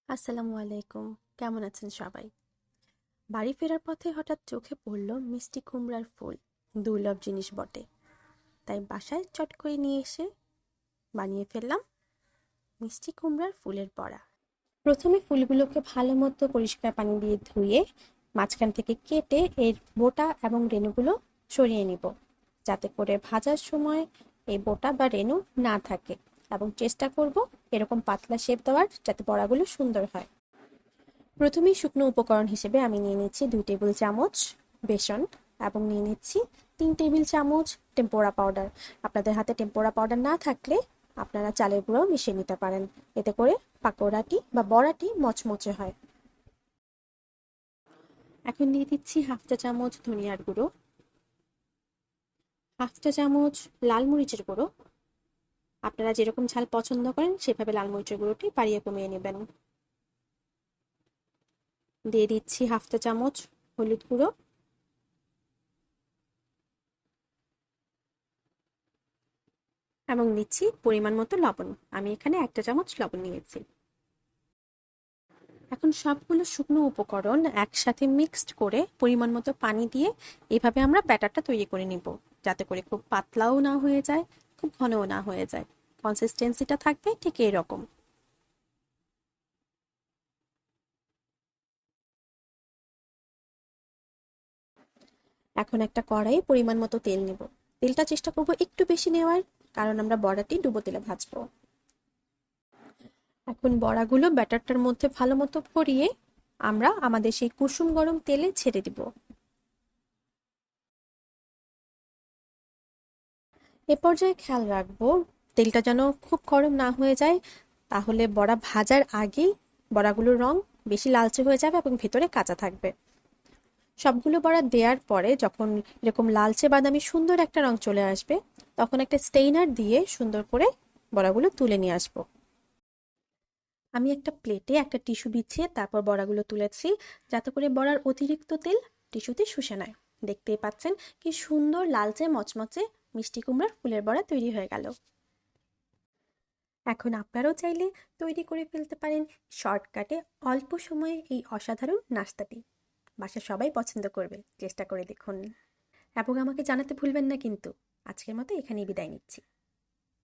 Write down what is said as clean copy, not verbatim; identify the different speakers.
Speaker 1: আসসালামু আলাইকুম। কেমন আছেন সবাই? বাড়ি ফেরার পথে হঠাৎ চোখে পড়ল মিষ্টি কুমড়ার ফুল। দুর্লভ জিনিস বটে, তাই বাসায় চট করে নিয়ে এসে বানিয়ে ফেললাম মিষ্টি কুমড়ার ফুলের বড়া। প্রথমে ফুলগুলোকে ভালো মতো পরিষ্কার পানি দিয়ে ধুয়ে মাঝখান থেকে কেটে এর বোটা এবং রেণুগুলো সরিয়ে নিব, যাতে করে ভাজার সময় এই বোটা বা রেণু না থাকে, এবং চেষ্টা করব এরকম পাতলা শেপ দেওয়ার যাতে বড়াগুলো সুন্দর হয়। প্রথমেই শুকনো উপকরণ হিসেবে আমি নিয়ে নিচ্ছি 2 টেবিল চামচ বেসন এবং নিয়ে নিচ্ছি 3 টেবিল চামচ টেম্পোরা পাউডার। আপনাদের হাতে টেম্পোরা পাউডার না থাকলে আপনারা চালের গুঁড়াও মিশিয়ে নিতে পারেন, এতে করে পাকোড়াটি বা বড়াটি মচমচে হয়। এখন দিয়ে দিচ্ছি 1/2 চা চামচ ধনিয়ার গুঁড়ো, 1/2 চা চামচ লাল মরিচের গুঁড়ো। আপনারা যেরকম ঝাল পছন্দ করেন সেভাবে লাল মরিচের গুঁড়োটি বাড়িয়ে কমিয়ে নেবেন। দিয়ে দিচ্ছি 1/2 চা চামচ হলুদ গুঁড়ো এবং নিচ্ছি পরিমাণ মতো লবণ। আমি এখানে 1 চা চামচ লবণ নিয়েছি। এখন সবগুলো শুকনো উপকরণ একসাথে মিক্সড করে পরিমাণ মতো পানি দিয়ে এভাবে আমরা ব্যাটারটা তৈরি করে নিব, যাতে করে খুব পাতলাও না হয়ে যায়, খুব ঘনও না হয়ে যায়। কনসিস্টেন্সিটা থাকবে ঠিক এরকম। এখন একটা কড়াইয়ে পরিমাণ মতো তেল নেব। তেলটা চেষ্টা করব একটু বেশি নেওয়ার, কারণ আমরা বড়াটি ডুবো তেলে ভাজবো। এখন বড়াগুলো ব্যাটারটার মধ্যে ভালো মতো ভরিয়ে আমরা আমাদের সেই কুসুম গরম তেলে ছেড়ে দিব। এ পর্যায়ে খেয়াল রাখবো তেলটা যেন খুব গরম না হয়ে যায়, তাহলে বড়া ভাজার আগেই বড়াগুলোর রং বেশি লালচে হয়ে যাবে এবং ভেতরে কাঁচা থাকবে। সবগুলো বড়া দেওয়ার পরে যখন এরকম লালচে বাদামি সুন্দর একটা রং চলে আসবে, তখন একটা স্টেইনার দিয়ে সুন্দর করে বড়াগুলো তুলে নিয়ে আসবো। আমি একটা প্লেটে একটা টিস্যু বিছিয়ে তারপর বড়াগুলো তুলেছি, যাতে করে বড়ার অতিরিক্ত তেল টিস্যুতে শুষে নেয়। দেখতেই পাচ্ছেন কি সুন্দর লালচে মচমচে মিষ্টি কুমড়ার ফুলের বড়া তৈরি হয়ে গেল। এখন আপনারাও চাইলে তৈরি করে ফেলতে পারেন শর্টকাটে অল্প সময়ে এই অসাধারণ নাস্তাটি। বাসার সবাই পছন্দ করবে, চেষ্টা করে দেখুন এবং আমাকে জানাতে ভুলবেন না কিন্তু। আজকের মতো এখানেই বিদায় নিচ্ছি।